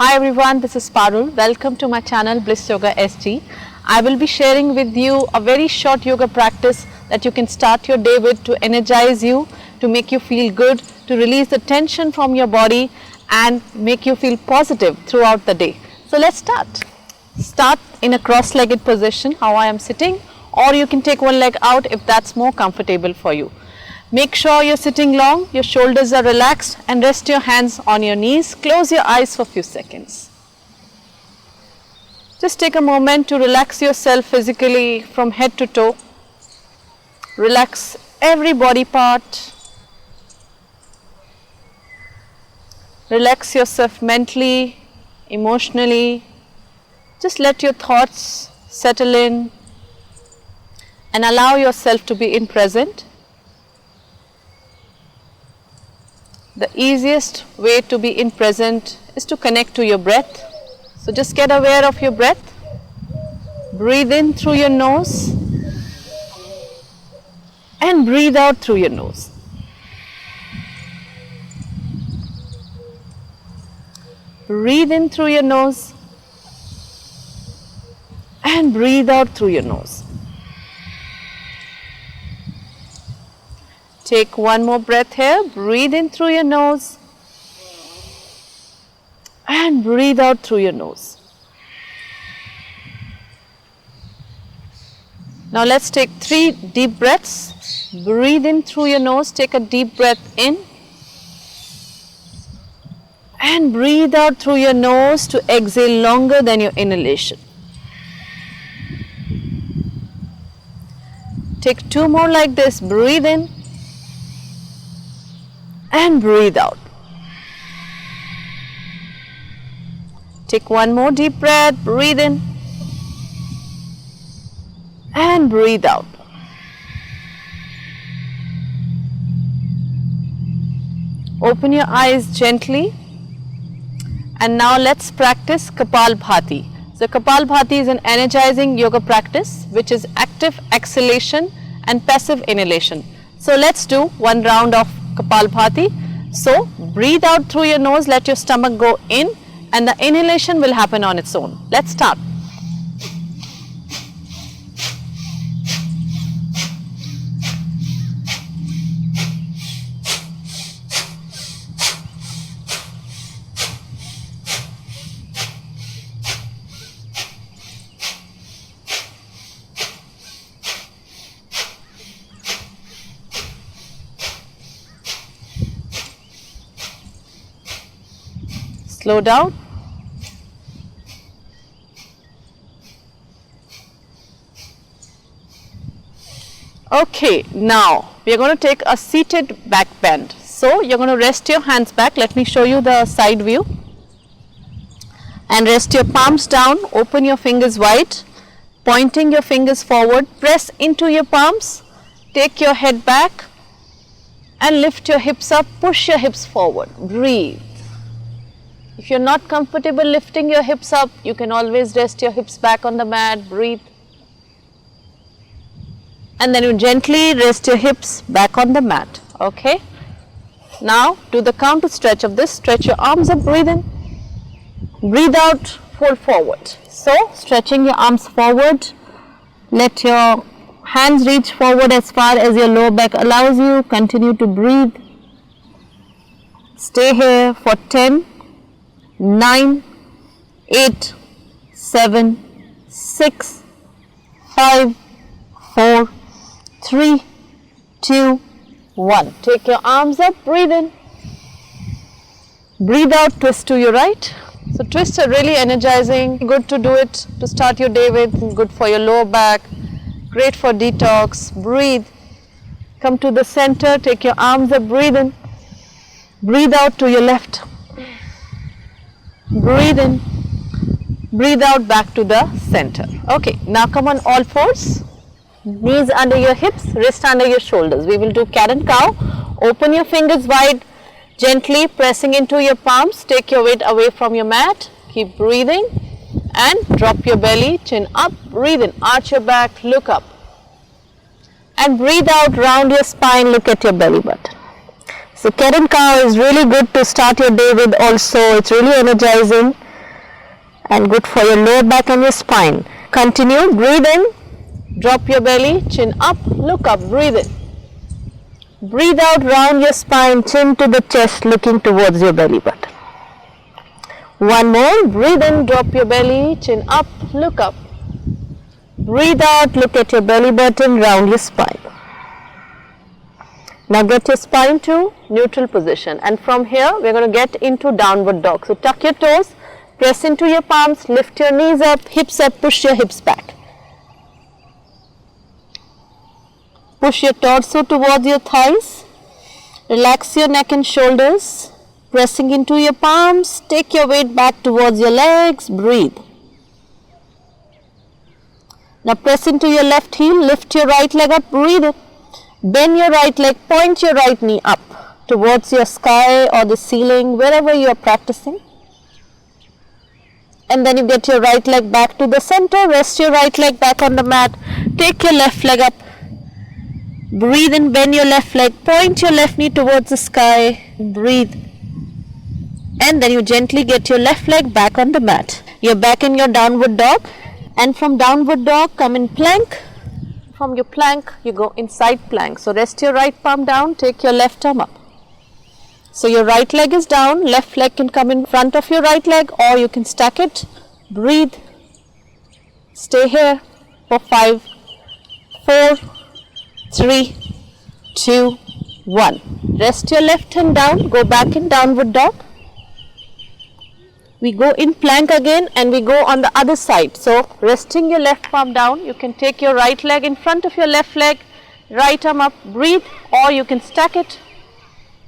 Hi everyone, this is Parul. Welcome to my channel Bliss Yoga SG. I will be sharing with you a very short yoga practice that you can start your day with to energize you, to make you feel good, to release the tension from your body and make you feel positive throughout the day. So let's start. Start in a cross-legged position, how I am sitting, or you can take one leg out if that's more comfortable for you. Make sure you're sitting long, your shoulders are relaxed and rest your hands on your knees. Close your eyes for a few seconds. Just take a moment to relax yourself physically from head to toe. Relax every body part. Relax yourself mentally, emotionally. Just let your thoughts settle in and allow yourself to be in present. The easiest way to be in present is to connect to your breath. So just get aware of your breath. Breathe in through your nose and breathe out through your nose. Breathe in through your nose and breathe out through your nose. Take one more breath here. Breathe in through your nose and breathe out through your nose. Now let's take 3 deep breaths. Breathe in through your nose. Take a deep breath in and breathe out through your nose to exhale longer than your inhalation. Take 2 more like this. Breathe in and breathe out. Take 1 more deep breath, breathe in and breathe out. Open your eyes gently and now let's practice Kapalbhati. So Kapalbhati is an energizing yoga practice which is active exhalation and passive inhalation. So let's do 1 round of Kapalbhati. So breathe out through your nose, let your stomach go in and the inhalation will happen on its own. Let's start. Slow down. Okay, now we are going to take a seated back bend. So you're going to rest your hands back. Let me show you the side view. And rest your palms down. Open your fingers wide. Pointing your fingers forward. Press into your palms. Take your head back and lift your hips up. Push your hips forward. Breathe. If you're not comfortable lifting your hips up, you can always rest your hips back on the mat, breathe. And then you gently rest your hips back on the mat, okay? Now do the counter stretch of this, stretch your arms up, breathe in, breathe out, fold forward. So stretching your arms forward, let your hands reach forward as far as your lower back allows you, continue to breathe. Stay here for 10, 9, 8, 7, 6, 5, 4, 3, 2, 1. Take your arms up, breathe in, breathe out, twist to your right. So twists are really energizing, good to do it to start your day with, good for your lower back, great for detox. Breathe, come to the center, take your arms up, breathe in, breathe out to your left. Breathe in, breathe out back to the center. Okay, now come on all fours, knees under your hips, wrist under your shoulders. We will do cat and cow. Open your fingers wide, gently pressing into your palms. Take your weight away from your mat. Keep breathing and drop your belly, chin up, breathe in, arch your back, look up. And breathe out, round your spine, look at your belly button. So cat and cow is really good to start your day with also. It's really energizing. and good for your lower back and your spine. Continue, breathe in, drop your belly, chin up, look up, breathe in. Breathe out, round your spine, chin to the chest, looking towards your belly button. One more, breathe in, drop your belly, chin up, look up. Breathe out, look at your belly button, round your spine. Now get your spine to neutral position, and from here we are going to get into downward dog. So tuck your toes, press into your palms, lift your knees up, push your hips back. Push your torso towards your thighs, relax your neck and shoulders, pressing into your palms, take your weight back towards your legs, breathe. Now press into your left heel, lift your right leg up, breathe it. Bend your right leg, point your right knee up towards your sky or the ceiling, wherever you are practicing. And then you get your right leg back to the center, rest your right leg back on the mat, take your left leg up, breathe in, bend your left leg, point your left knee towards the sky, breathe. And then you gently get your left leg back on the mat. You're back in your downward dog, and from downward dog come in plank. From your plank you go in side plank. So rest your right palm down, take your left arm up. So your right leg is down, left leg can come in front of your right leg, or you can stack it. Breathe. Stay here for 5, 4, 3, 2, 1. Rest your left hand down, go back in downward dog. We go in plank again and we go on the other side. So resting your left palm down, you can take your right leg in front of your left leg, right arm up, breathe, or you can stack it.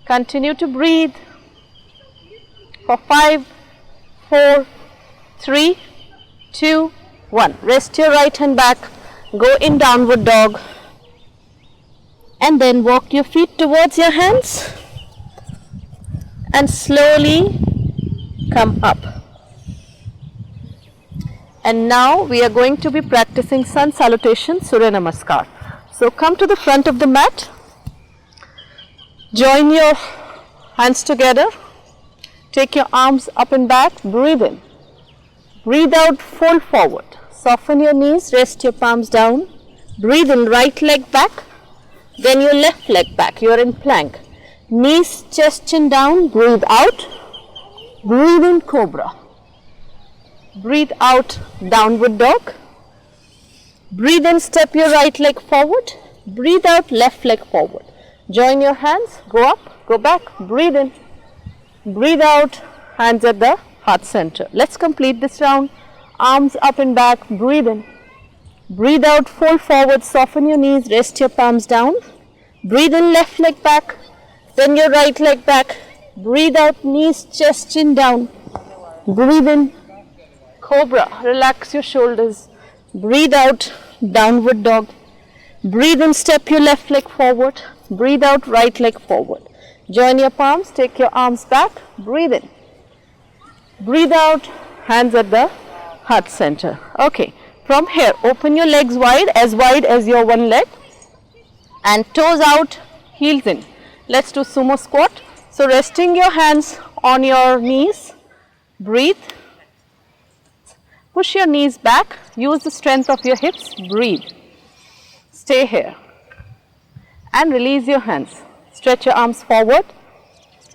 Continue to breathe for 5, 4, 3, 2, 1. Rest your right hand back, go in downward dog, and then walk your feet towards your hands and slowly come up. And now we are going to be practicing sun salutation, Surya Namaskar. So come to the front of the mat, join your hands together, take your arms up and back, breathe in, breathe out, fold forward, soften your knees, rest your palms down, breathe in, right leg back, then your left leg back, you are in plank, knees, chest, chin down, breathe out. Breathe in, cobra. Breathe out, downward dog. Breathe in, step your right leg forward. Breathe out, left leg forward. Join your hands, go up, go back, breathe in. Breathe out, hands at the heart center. Let's complete this round. Arms up and back, breathe in. Breathe out, fold forward, soften your knees, rest your palms down. Breathe in, left leg back, then your right leg back. Breathe out, knees, chest, chin down. Breathe in, cobra, relax your shoulders. Breathe out, downward dog. Breathe in, step your left leg forward. Breathe out, right leg forward. Join your palms, take your arms back. Breathe in. Breathe out, hands at the heart center. Okay, from here, open your legs wide as your one leg. And toes out, heels in. Let's do sumo squat. So resting your hands on your knees, breathe, push your knees back, use the strength of your hips, breathe, stay here and release your hands, stretch your arms forward.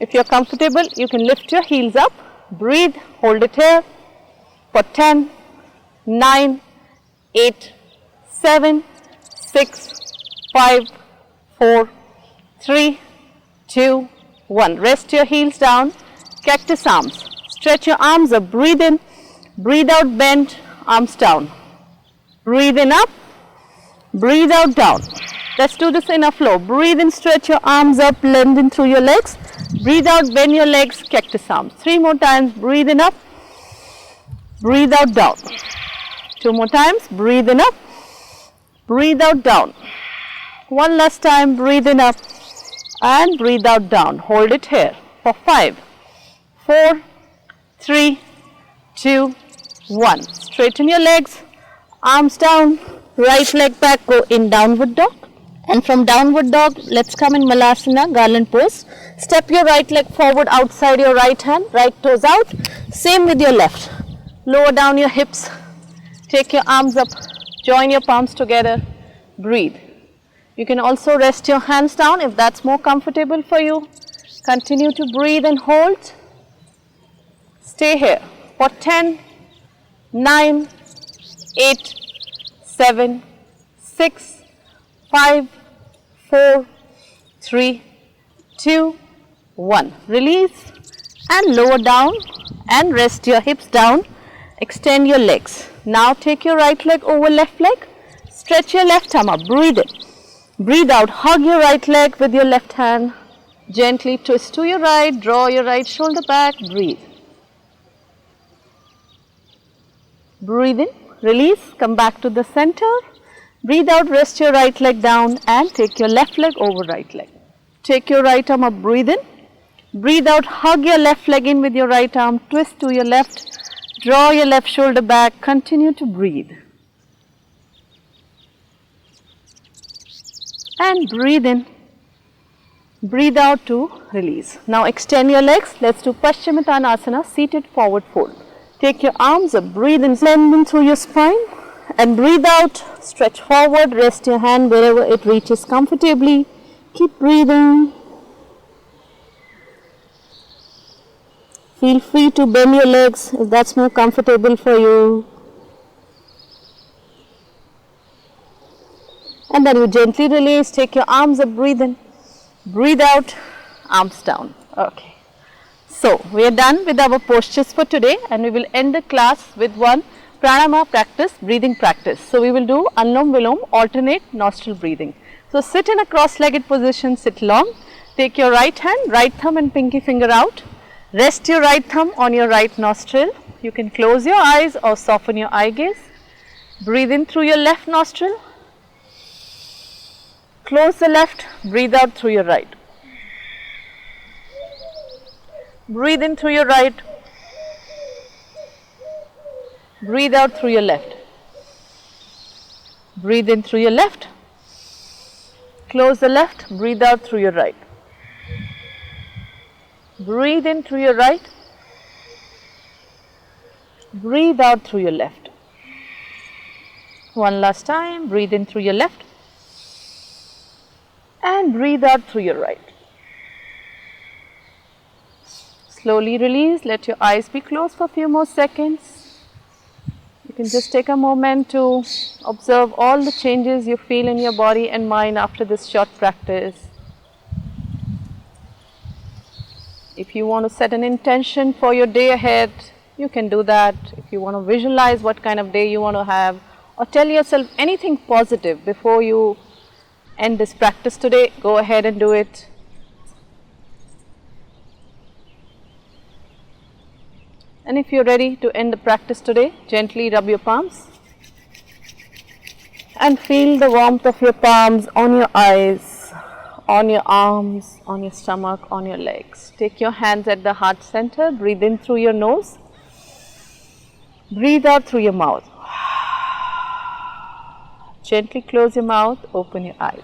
If you are comfortable, you can lift your heels up, breathe, hold it here for 10, 9, 8, 7, 6, 5, 4, 3, 2, 1. Rest your heels down, cactus arms. Stretch your arms up, breathe in, breathe out, bend, arms down. Breathe in up, breathe out down. Let's do this in a flow. Breathe in, stretch your arms up, lengthen through your legs. Breathe out, bend your legs, cactus arms. 3 more times, breathe in up, breathe out down. 2 more times, breathe in up, breathe out down. 1 last time, breathe in up and breathe out down. Hold it here for 5, 4, 3, 2, 1. Straighten your legs, arms down, right leg back, go in downward dog. And from downward dog, let's come in Malasana, garland pose. Step your right leg forward outside your right hand, right toes out. Same with your left. Lower down your hips. Take your arms up. Join your palms together. Breathe. You can also rest your hands down if that's more comfortable for you. Continue to breathe and hold. Stay here for 10, 9, 8, 7, 6, 5, 4, 3, 2, 1. Release and lower down and rest your hips down. Extend your legs. Now take your right leg over left leg. Stretch your left arm up. Breathe in. Breathe out. Hug your right leg with your left hand. Gently twist to your right. Draw your right shoulder back. Breathe. Breathe in. Release. Come back to the center. Breathe out. Rest your right leg down and take your left leg over right leg. Take your right arm up. Breathe in. Breathe out. Hug your left leg in with your right arm. Twist to your left. Draw your left shoulder back. Continue to breathe. And breathe in. Breathe out to release. Now extend your legs. Let's do Paschimottanasana, seated forward fold. Take your arms up. Breathe in, lengthen through your spine. And breathe out. Stretch forward. Rest your hand wherever it reaches comfortably. Keep breathing. Feel free to bend your legs if that's more comfortable for you. And then you gently release, take your arms up, breathe in, breathe out, arms down. Okay. So, we are done with our postures for today and we will end the class with one pranayama practice, breathing practice. So, we will do Anulom Vilom, alternate nostril breathing. So, sit in a cross-legged position, sit long, take your right hand, right thumb and pinky finger out. Rest your right thumb on your right nostril. You can close your eyes or soften your eye gaze. Breathe in through your left nostril. Close the left. Breathe out through your right. Breathe in through your right. Breathe out through your left. Breathe in through your left. Close the left. Breathe out through your right. Breathe in through your right. Breathe out through your left. One last time. Breathe in through your left. And breathe out through your right. Slowly release. Let your eyes be closed for a few more seconds. You can just take a moment to observe all the changes you feel in your body and mind after this short practice. If you want to set an intention for your day ahead, you can do that. If you want to visualize what kind of day you want to have, or tell yourself anything positive before you end this practice today, go ahead and do it. And if you're ready to end the practice today, gently rub your palms and feel the warmth of your palms on your eyes, on your arms, on your stomach, on your legs. Take your hands at the heart center. Breathe in through your nose. Breathe out through your mouth. Gently close your mouth, open your eyes.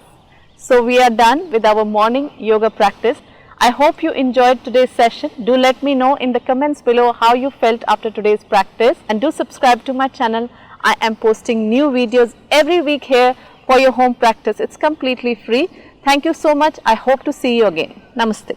So we are done with our morning yoga practice. I hope you enjoyed today's session. Do let me know in the comments below how you felt after today's practice, and do subscribe to my channel. I am posting new videos every week here for your home practice. It's completely free. Thank you so much. I hope to see you again. Namaste.